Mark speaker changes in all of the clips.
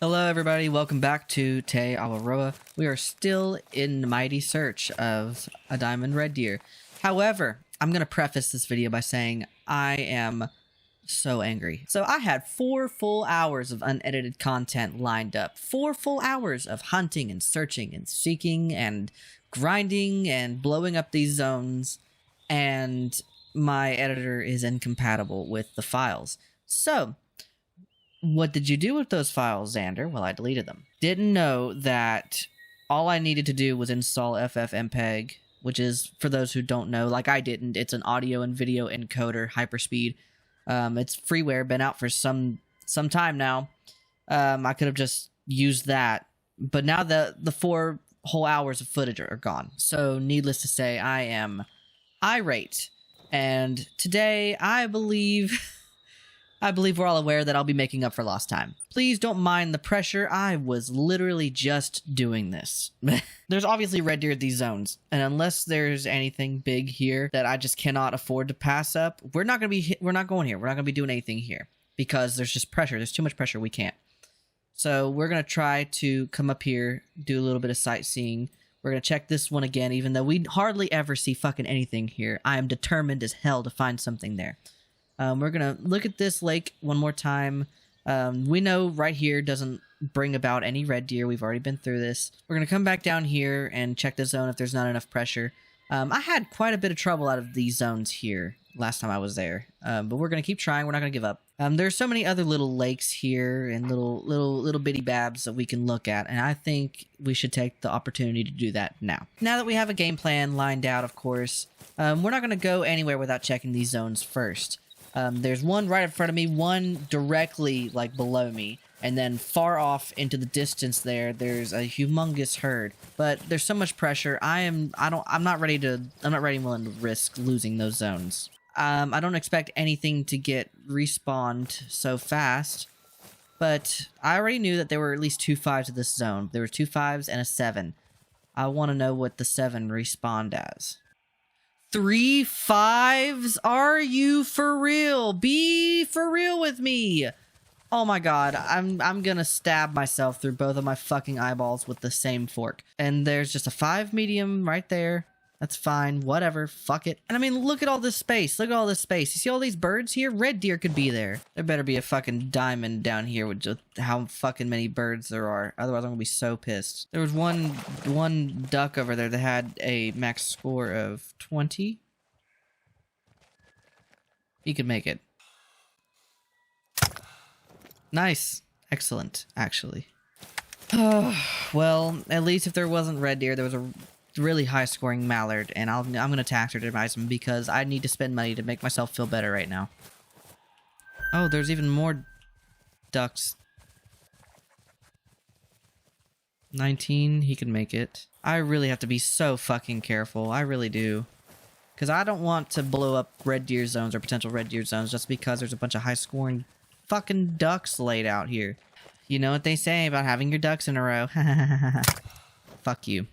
Speaker 1: Hello everybody, welcome back to theHunter. We are still in the mighty search of a diamond red deer. However, I'm going to preface this video by saying I am so angry. So I had 4 full hours of unedited content lined up. 4 full hours of hunting and searching and seeking and grinding and blowing up these zones, and my editor is incompatible with the files. So what did you do with those files, Xander? Well, I deleted them. Didn't know that all I needed to do was install FFmpeg, which is, for those who don't know, like I didn't, it's an audio and video encoder, hyperspeed. It's freeware, been out for some time now. I could have just used that, but now the 4 whole hours of footage are gone. So needless to say, I am irate. And today, I believe we're all aware that I'll be making up for lost time. Please don't mind the pressure. I was literally just doing this. There's obviously red deer at these zones, and unless there's anything big here that I just cannot afford to pass up, we're not going here. We're not going to be doing anything here because there's just pressure. There's too much pressure. We can't. So we're going to try to come up here, do a little bit of sightseeing. We're going to check this one again, even though we hardly ever see fucking anything here. I am determined as hell to find something there. We're going to look at this lake one more time. We know right here doesn't bring about any red deer. We've already been through this. We're going to come back down here and check the zone if there's not enough pressure. I had quite a bit of trouble out of these zones here last time I was there. But we're going to keep trying. We're not going to give up. There's so many other little lakes here and little bitty babs that we can look at. And I think we should take the opportunity to do that now. Now that we have a game plan lined out, of course, we're not going to go anywhere without checking these zones first. There's one right in front of me, one directly like below me, and then far off into the distance there's a humongous herd. But there's so much pressure. I'm not ready and willing to risk losing those zones. I don't expect anything to get respawned so fast, but I already knew that there were at least 2 5s in this zone. There were 2 5s and a 7. I want to know what the 7 respawned as. 3 5s? Are you for real? Be for real with me. Oh my god, I'm gonna stab myself through both of my fucking eyeballs with the same fork. And there's just a 5 medium right there. That's fine, whatever, fuck it. And I mean, look at all this space. Look at all this space. You see all these birds here? Red deer could be there. There better be a fucking diamond down here with just how fucking many birds there are. Otherwise, I'm gonna be so pissed. There was one duck over there that had a max score of 20. He could make it. Nice. Excellent, actually. Well, at least if there wasn't red deer, there was a really high-scoring mallard, and I'm going to taxidermize him because I need to spend money to make myself feel better right now. Oh, there's even more ducks. 19, he can make it. I really have to be so fucking careful. I really do. Because I don't want to blow up red deer zones or potential red deer zones just because there's a bunch of high-scoring fucking ducks laid out here. You know what they say about having your ducks in a row. Fuck you.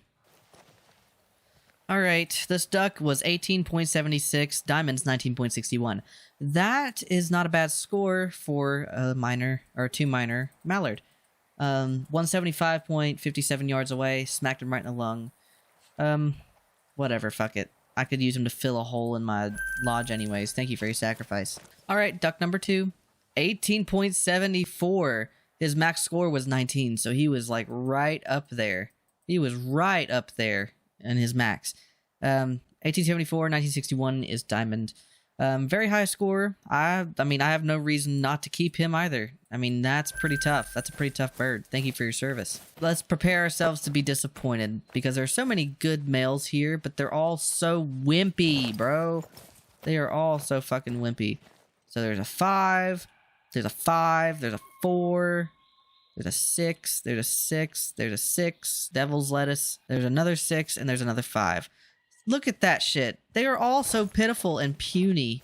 Speaker 1: Alright, this duck was 18.76, diamonds 19.61. That is not a bad score for a minor, or 2 minor mallard. 175.57 yards away, smacked him right in the lung. Whatever, fuck it. I could use him to fill a hole in my lodge anyways. Thank you for your sacrifice. Alright, duck number 2. 18.74. His max score was 19, so he was like right up there. He was right up there in his max. 1874, 1961 is diamond. Very high score. I mean, I have no reason not to keep him either. I mean, that's pretty tough. That's a pretty tough bird. Thank you for your service. Let's prepare ourselves to be disappointed because there are so many good males here, but they're all so wimpy, bro. They are all so fucking wimpy. So there's a 5, there's a 5, there's a 4, there's a 6, there's a 6, there's a 6, devil's lettuce, there's another 6, and there's another 5. Look at that shit. They are all so pitiful and puny.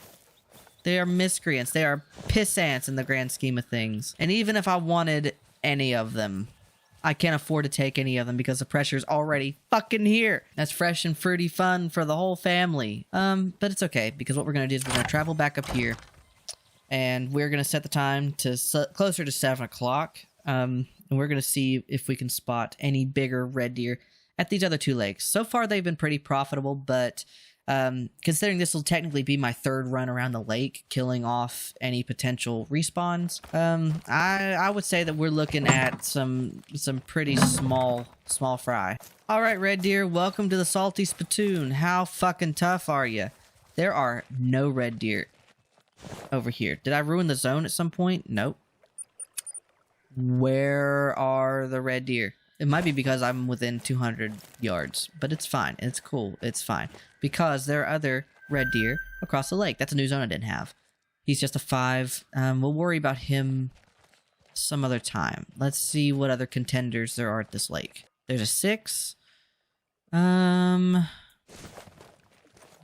Speaker 1: They are miscreants. They are piss ants in the grand scheme of things. And even if I wanted any of them, I can't afford to take any of them because the pressure's already fucking here. That's fresh and fruity fun for the whole family. But it's okay because what we're going to do is we're going to travel back up here. And we're going to set the time to closer to 7 o'clock. and we're going to see if we can spot any bigger red deer at these other two lakes. So far, they've been pretty profitable, but considering this will technically be my third run around the lake, killing off any potential respawns, I would say that we're looking at some pretty small fry. All right, red deer, welcome to the salty spittoon. How fucking tough are you? There are no red deer over here. Did I ruin the zone at some point? Nope. Where are the red deer? It might be because I'm within 200 yards, but it's fine. It's cool. It's fine. Because there are other red deer across the lake. That's a new zone I didn't have. He's just a 5. We'll worry about him some other time. Let's see what other contenders there are at this lake. There's a 6.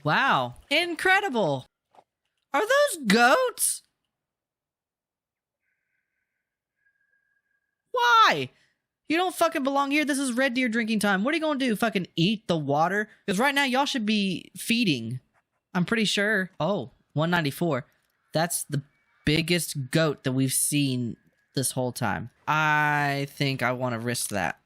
Speaker 1: Wow. Incredible. Are those goats? Why? You don't fucking belong here. This is red deer drinking time. What are you gonna do? Fucking eat the water? Because right now, y'all should be feeding. I'm pretty sure. Oh, 194. That's the biggest goat that we've seen this whole time. I think I want to risk that.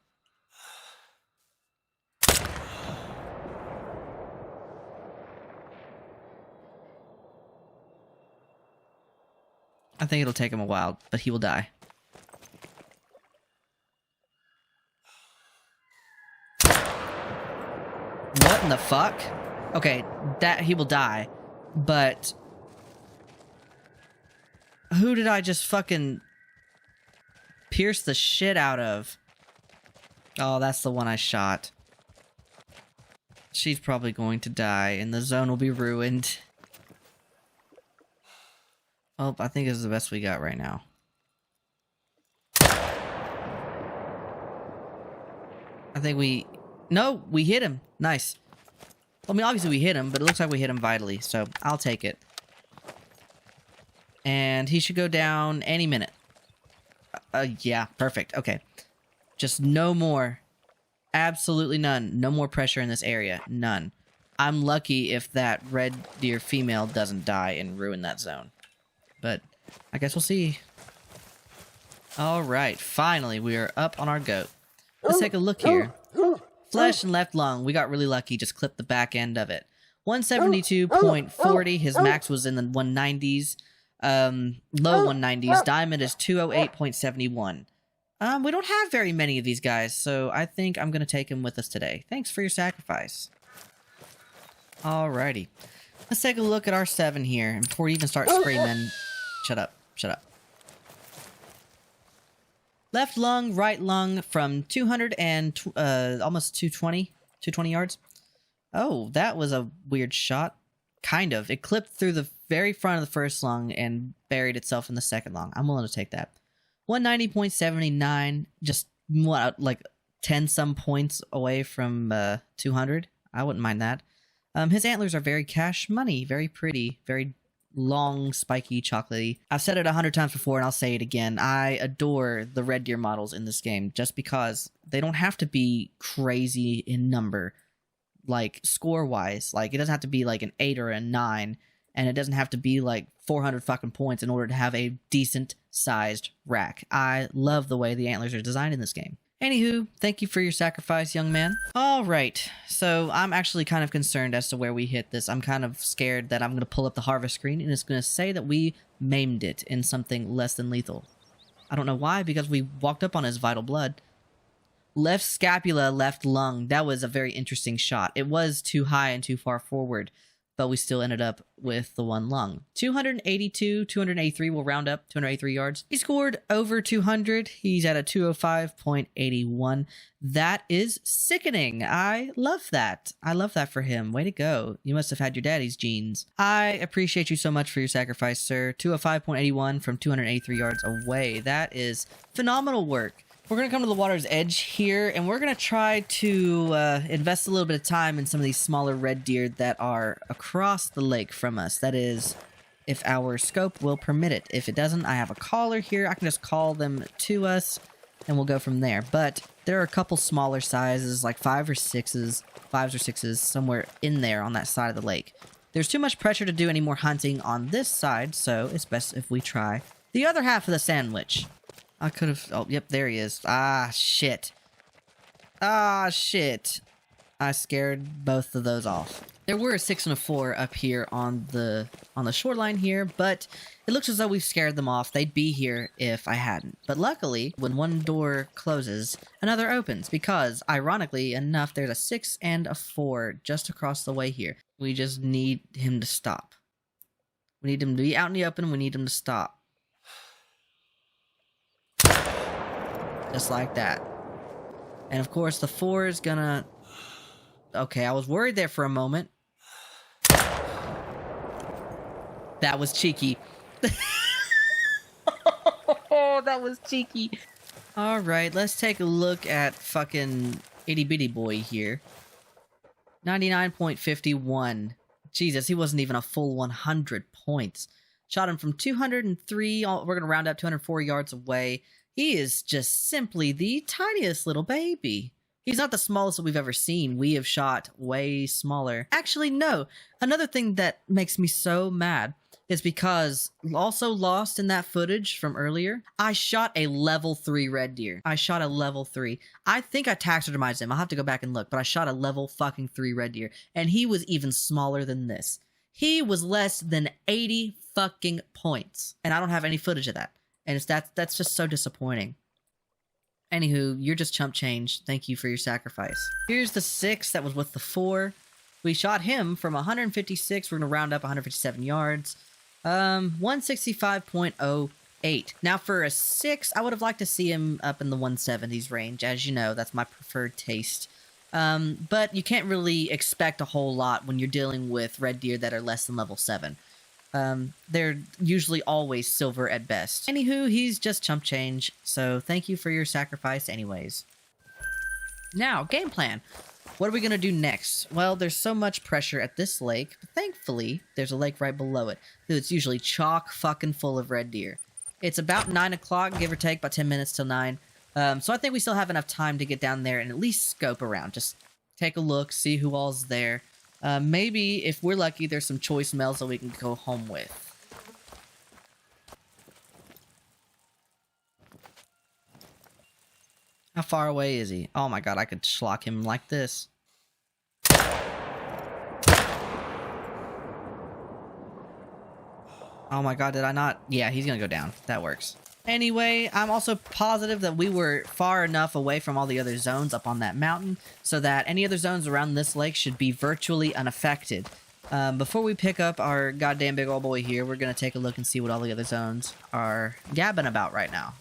Speaker 1: I think it'll take him a while, but he will die. What in the fuck? Okay, that he will die, but who did I just fucking pierce the shit out of? Oh, that's the one I shot. She's probably going to die, and the zone will be ruined. Oh, I think this is the best we got right now. I think we... No, we hit him. Nice. Well, I mean, obviously we hit him, but it looks like we hit him vitally, so I'll take it. And he should go down any minute. Yeah, perfect. Okay. Just no more. Absolutely none. No more pressure in this area. None. I'm lucky if that red deer female doesn't die and ruin that zone. But I guess we'll see. Alright, finally we are up on our goat. Let's take a look here. Flesh and left lung. We got really lucky. Just clipped the back end of it. 172.40. His max was in the 190s. Low 190s. Diamond is 208.71. We don't have very many of these guys, so I think I'm going to take him with us today. Thanks for your sacrifice. Alrighty. Let's take a look at our 7 here. And before we even start screaming... Shut up. Shut up. Left lung, right lung from 200 and almost 220 yards. Oh, that was a weird shot. Kind of. It clipped through the very front of the first lung and buried itself in the second lung. I'm willing to take that. 190.79, just what, like 10 some points away from 200. I wouldn't mind that. His antlers are very cash money, very pretty, very long, spiky, chocolatey. I've said it 100 times before and I'll say it again. I adore the red deer models in this game just because they don't have to be crazy in number, like score-wise. Like, it doesn't have to be like an 8 or a 9, and it doesn't have to be like 400 fucking points in order to have a decent-sized rack. I love the way the antlers are designed in this game. Anywho, thank you for your sacrifice, young man. Alright, so I'm actually kind of concerned as to where we hit this. I'm kind of scared that I'm going to pull up the harvest screen and it's going to say that we maimed it in something less than lethal. I don't know why, because we walked up on his vital blood. Left scapula, left lung. That was a very interesting shot. It was too high and too far forward, but we still ended up with the one lung. 282, 283, we'll round up, 283 yards. He scored over 200. He's at a 205.81. That is sickening. I love that. I love that for him. Way to go. You must have had your daddy's genes. I appreciate you so much for your sacrifice, sir. 205.81 from 283 yards away. That is phenomenal work. We're going to come to the water's edge here, and we're going to try to invest a little bit of time in some of these smaller red deer that are across the lake from us. That is, if our scope will permit it. If it doesn't, I have a caller here. I can just call them to us, and we'll go from there. But there are a couple smaller sizes, like 5s or 6s, somewhere in there on that side of the lake. There's too much pressure to do any more hunting on this side, so it's best if we try the other half of the sandwich. I could have... Oh, yep, there he is. Ah, shit. Ah, shit. I scared both of those off. There were a 6 and a 4 up here on the shoreline here, but it looks as though we've scared them off. They'd be here if I hadn't. But luckily, when one door closes, another opens, because, ironically enough, there's a 6 and a 4 just across the way here. We just need him to stop. We need him to be out in the open, we need him to stop. Just like that. And of course, the 4 is gonna... Okay, I was worried there for a moment. That was cheeky. Oh, that was cheeky. Alright, let's take a look at fucking itty bitty boy here. 99.51. Jesus, he wasn't even a full 100 points. Shot him from 203, we're gonna round up 204 yards away. He is just simply the tiniest little baby. He's not the smallest that we've ever seen. We have shot way smaller. Actually, no. Another thing that makes me so mad is because, also lost in that footage from earlier, I shot a level 3 red deer. I shot a level 3. I think I taxidermized him. I'll have to go back and look, but I shot a level fucking 3 red deer, and he was even smaller than this. He was less than 80 fucking points, and I don't have any footage of that. And that's just so disappointing. Anywho, you're just chump change. Thank you for your sacrifice. Here's the 6 that was with the 4. We shot him from 156. We're going to round up 157 yards. 165.08. Now for a 6, I would have liked to see him up in the 170s range. As you know, that's my preferred taste. But you can't really expect a whole lot when you're dealing with red deer that are less than level 7. They're usually always silver at best. Anywho, he's just chump change, so thank you for your sacrifice anyways. Now, game plan. What are we gonna do next? Well, there's so much pressure at this lake, but thankfully, there's a lake right below it. It's usually chock fucking full of red deer. It's about 9 o'clock, give or take, about 10 minutes till 9. So I think we still have enough time to get down there and at least scope around. Just take a look, see who all's there. Maybe, if we're lucky, there's some choice males that we can go home with. How far away is he? Oh my god, I could schlock him like this. Oh my god, did I not? Yeah, he's gonna go down. That works. Anyway, I'm also positive that we were far enough away from all the other zones up on that mountain so that any other zones around this lake should be virtually unaffected. Before we pick up our goddamn big old boy here, we're going to take a look and see what all the other zones are gabbing about right now.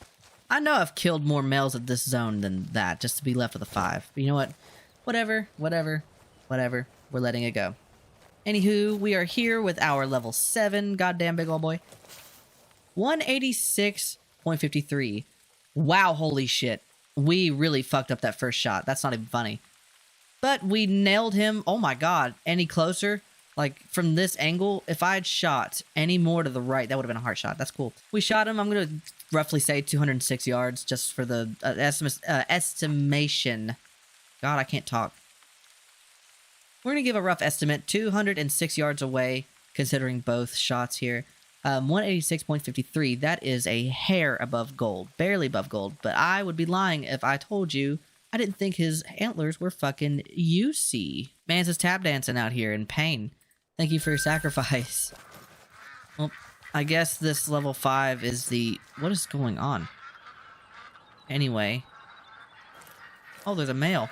Speaker 1: I know I've killed more males at this zone than that, just to be left with a 5. But you know what? Whatever. We're letting it go. Anywho, we are here with our level 7 goddamn big old boy. 186.53. Wow, holy shit. We really fucked up that first shot. That's not even funny. But we nailed him. Oh my god. Any closer? Like, from this angle, if I had shot any more to the right, that would have been a heart shot. That's cool. We shot him, I'm going to roughly say 206 yards, just for the estimation. God, I can't talk. We're going to give a rough estimate, 206 yards away, considering both shots here. 186.53, that is a hair above gold. Barely above gold, but I would be lying if I told you I didn't think his antlers were fucking juicy. Man's just tap dancing out here in pain. Thank you for your sacrifice. Well, I guess this level 5 is the... What is going on? Anyway. Oh, there's a male.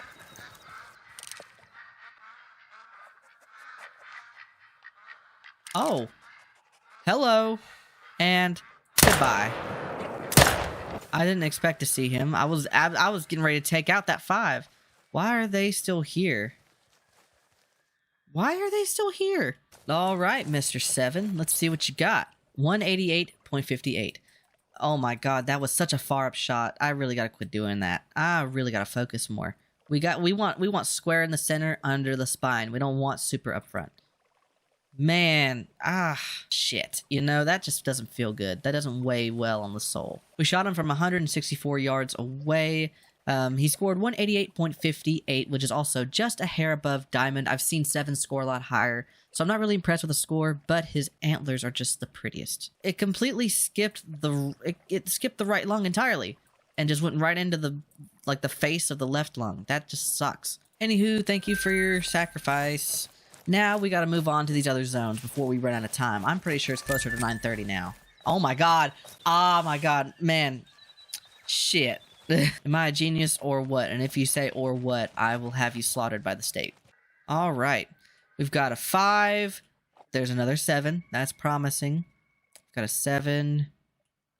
Speaker 1: Oh. Hello. And goodbye. I didn't expect to see him. I was getting ready to take out that 5. Why are they still here? Why are they still here? All right, Mr. 7. Let's see what you got. 188.58. Oh my god, that was such a far up shot. I really gotta quit doing that. I really gotta focus more. We want square in the center under the spine. We don't want super up front. Man, shit. You know, that just doesn't feel good. That doesn't weigh well on the soul. We shot him from 164 yards away. He scored 188.58, which is also just a hair above diamond. I've seen 7 score a lot higher, so I'm not really impressed with the score, but his antlers are just the prettiest. It completely skipped it skipped the right lung entirely and just went right into the face of the left lung. That just sucks. Anywho, thank you for your sacrifice. Now we gotta move on to these other zones before we run out of time. I'm pretty sure it's closer to 9:30 now. Oh my god. Oh my god. Man. Shit. Am I a genius or what? And if you say or what, I will have you slaughtered by the state. Alright. We've got a 5. There's another 7. That's promising. Got a 7.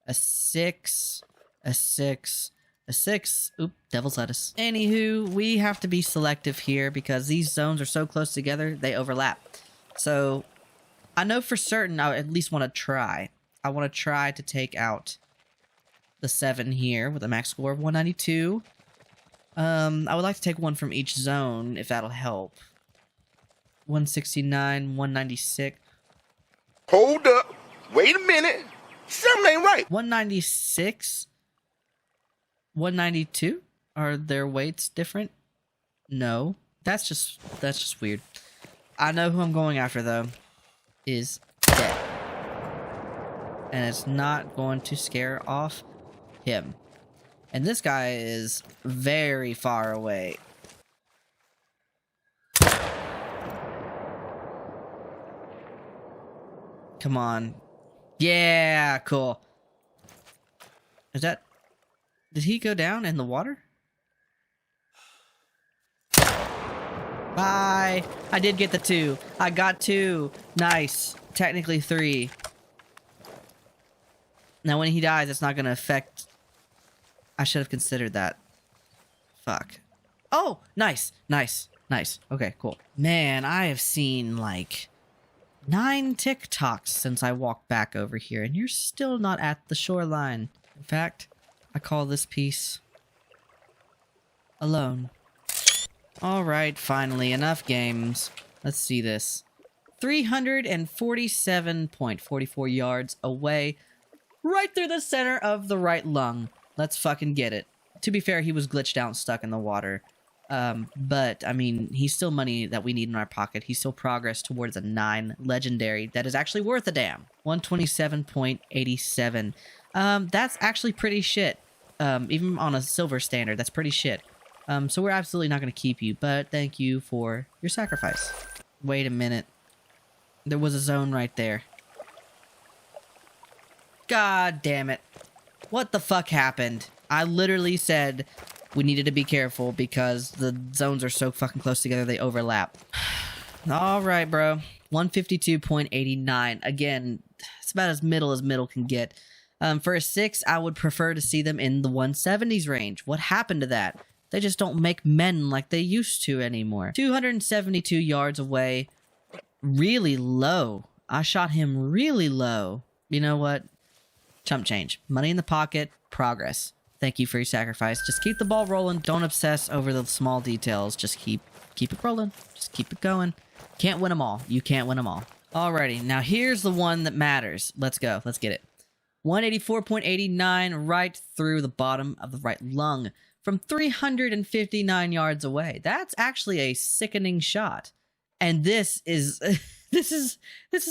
Speaker 1: A 6. A 6. A 6. Oop, devil's lettuce. Anywho, we have to be selective here because these zones are so close together, they overlap. So, I know for certain I at least want to try. I want to try to take out the 7 here with a max score of 192. I would like to take one from each zone, if that'll help. 169, 196.
Speaker 2: Hold up. Wait a minute. Something ain't right.
Speaker 1: 196? 192? Are their weights different? No. That's just weird. I know who I'm going after, though. Is dead. And it's not going to scare off him. And this guy is very far away. Come on. Yeah, cool. Is that... Did he go down in the water? Bye! I did get the 2. I got 2. Nice. Technically 3. Now when he dies, it's not going to affect... I should have considered that. Fuck. Oh! Nice! Nice. Nice. Okay, cool. Man, I have seen, like... 9 TikToks since I walked back over here, and you're still not at the shoreline. In fact, I call this piece alone. Alright, finally, enough games. Let's see this. 347.44 yards away, right through the center of the right lung. Let's fucking get it. To be fair, he was glitched out and stuck in the water. But, I mean, he's still money that we need in our pocket. He's still progress towards a 9 legendary that is actually worth a damn. 127.87. That's actually pretty shit. Even on a silver standard, that's pretty shit. So we're absolutely not going to keep you, but thank you for your sacrifice. Wait a minute. There was a zone right there. God damn it. What the fuck happened? I literally said... we needed to be careful because the zones are so fucking close together, they overlap. Alright, bro. 152.89. Again, it's about as middle can get. For a 6, I would prefer to see them in the 170s range. What happened to that? They just don't make men like they used to anymore. 272 yards away. Really low. I shot him really low. You know what? Chump change. Money in the pocket. Progress. Thank you for your sacrifice. Just keep the ball rolling. Don't obsess over the small details. Just keep it rolling. Just keep it going. Can't win them all. You can't win them all. Alrighty, now here's the one that matters. Let's go. Let's get it. 184.89 right through the bottom of the right lung from 359 yards away. That's actually a sickening shot. And this is this is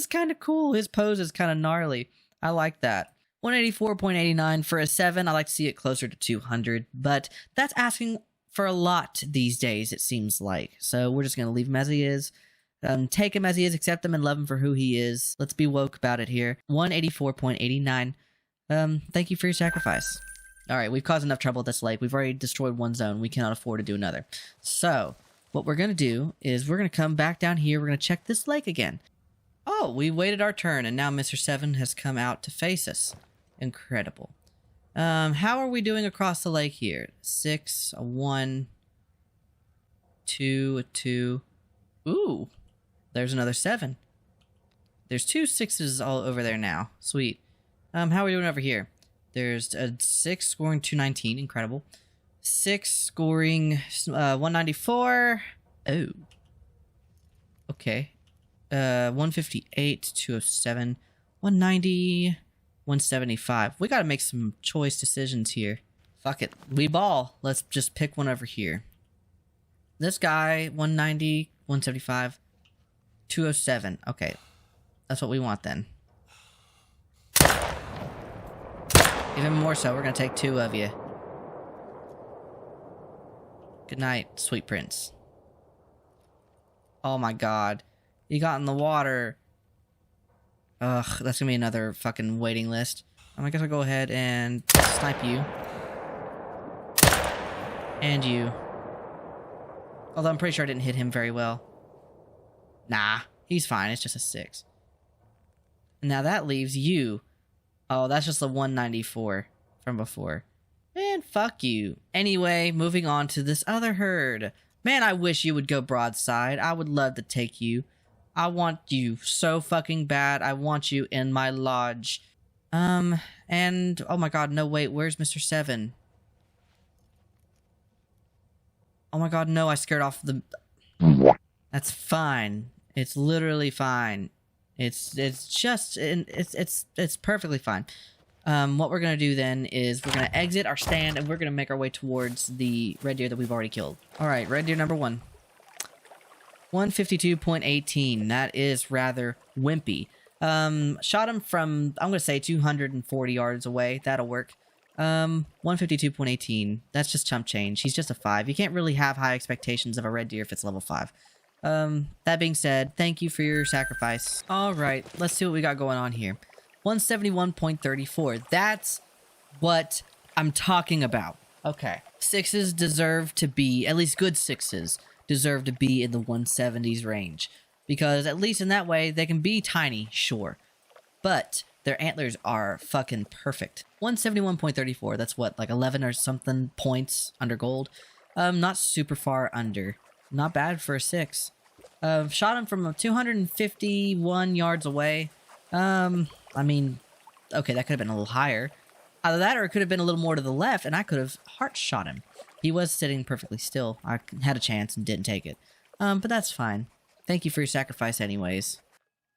Speaker 1: kind of cool. His pose is kind of gnarly. I like that. 184.89 for a 7. I like to see it closer to 200, but that's asking for a lot these days, it seems like. So we're just going to leave him as he is. Take him as he is, accept him, and love him for who he is. Let's be woke about it here. 184.89. Thank you for your sacrifice. Alright, we've caused enough trouble at this lake. We've already destroyed one zone. We cannot afford to do another. So, what we're going to do is we're going to come back down here. We're going to check this lake again. Oh, we waited our turn, and now Mr. 7 has come out to face us. Incredible. How are we doing across the lake here? 6, a 1, 2, a 2. Ooh, there's another 7. There's 2 6s all over there now. Sweet. How are we doing over here? There's a 6 scoring 219. Incredible. 6 scoring 194. Oh. Okay. 158, 207, 190... 175. We gotta make some choice decisions here. Fuck it. We ball. Let's just pick one over here. This guy, 190, 175, 207. Okay. That's what we want then. Even more so, we're going to take 2 of you. Good night, sweet prince. Oh my god. You got in the water. Ugh, that's going to be another fucking waiting list. I guess I'll go ahead and snipe you. And you. Although I'm pretty sure I didn't hit him very well. Nah, he's fine. It's just a 6. Now that leaves you. Oh, that's just the 194 from before. Man, fuck you. Anyway, moving on to this other herd. Man, I wish you would go broadside. I would love to take you. I want you so fucking bad. I want you in my lodge. And... oh my god, no, wait. Where's Mr. 7? Oh my god, no, I scared off the... That's fine. It's literally fine. It's perfectly fine. What we're gonna do then is we're gonna exit our stand and we're gonna make our way towards the red deer that we've already killed. Alright, red deer number 1. 152.18. That is rather wimpy. Shot him from, I'm gonna say 240 yards away. That'll work. 152.18. That's just chump change. He's just a 5. You can't really have high expectations of a red deer if it's level 5. That being said, thank you for your sacrifice. Alright, let's see what we got going on here. 171.34. That's what I'm talking about. Okay. 6s deserve to be, at least good 6s, deserve to be in the 170s range. Because at least in that way, they can be tiny, sure. But their antlers are fucking perfect. 171.34, that's what, like 11 or something points under gold? Not super far under. Not bad for a 6. Shot him from 251 yards away. I mean, okay, that could have been a little higher. Either that or it could have been a little more to the left, and I could have heart shot him. He was sitting perfectly still. I had a chance and didn't take it. But that's fine. Thank you for your sacrifice anyways.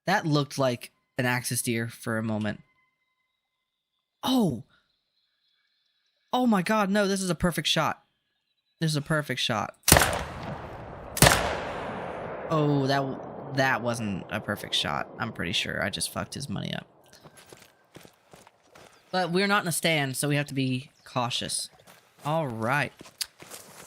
Speaker 1: That looked like an axis deer for a moment. Oh! Oh my god, no, this is a perfect shot. This is a perfect shot. Oh, that wasn't a perfect shot. I'm pretty sure I just fucked his money up. But we're not in a stand, so we have to be cautious. Alright.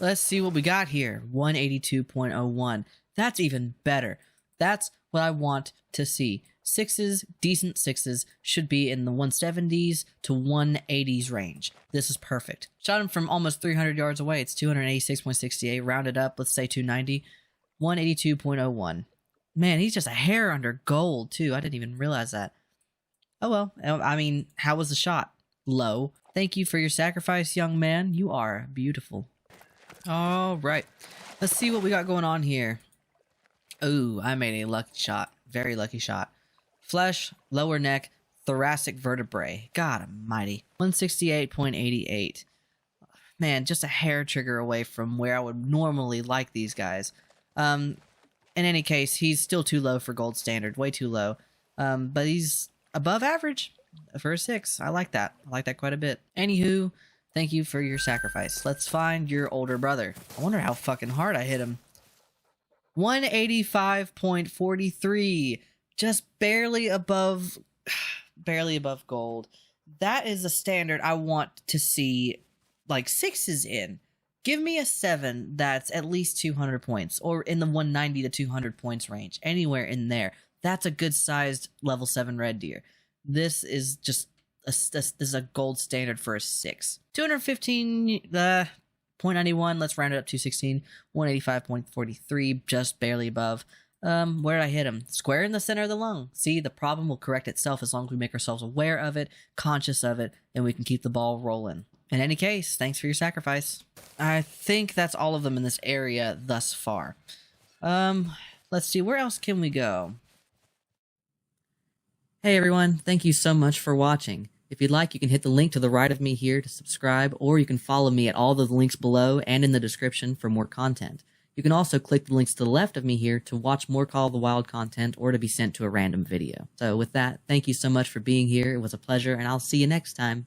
Speaker 1: Let's see what we got here. 182.01. That's even better. That's what I want to see. 6s, decent 6s, should be in the 170s to 180s range. This is perfect. Shot him from almost 300 yards away. It's 286.68. Rounded up, let's say 290. 182.01. Man, he's just a hair under gold, too. I didn't even realize that. Oh well, I mean, how was the shot? Low. Thank you for your sacrifice, young man. You are beautiful. Alright. Let's see what we got going on here. Ooh, I made a lucky shot. Very lucky shot. Flesh, lower neck, thoracic vertebrae. God almighty. 168.88. Man, just a hair trigger away from where I would normally like these guys. In any case, he's still too low for gold standard. Way too low. But he's above average for a 6. I like that. I like that quite a bit. Anywho, thank you for your sacrifice. Let's find your older brother. I wonder how fucking hard I hit him. 185.43. Just barely above gold. That is a standard I want to see like 6s in. Give me a 7 that's at least 200 points, or in the 190 to 200 points range. Anywhere in there. That's a good sized level 7 red deer. This is just this is a gold standard for a 6. 215.91. Let's round it up to 16. 185.43, just barely above. Where did I hit him? Square in the center of the lung. See, the problem will correct itself as long as we make ourselves aware of it, conscious of it, and we can keep the ball rolling. In any case, thanks for your sacrifice. I think that's all of them in this area thus far. Let's see, where else can we go? Hey everyone, thank you so much for watching. If you'd like, you can hit the link to the right of me here to subscribe, or you can follow me at all the links below and in the description for more content. You can also click the links to the left of me here to watch more Call of the Wild content or to be sent to a random video. So with that, thank you so much for being here. It was a pleasure, and I'll see you next time.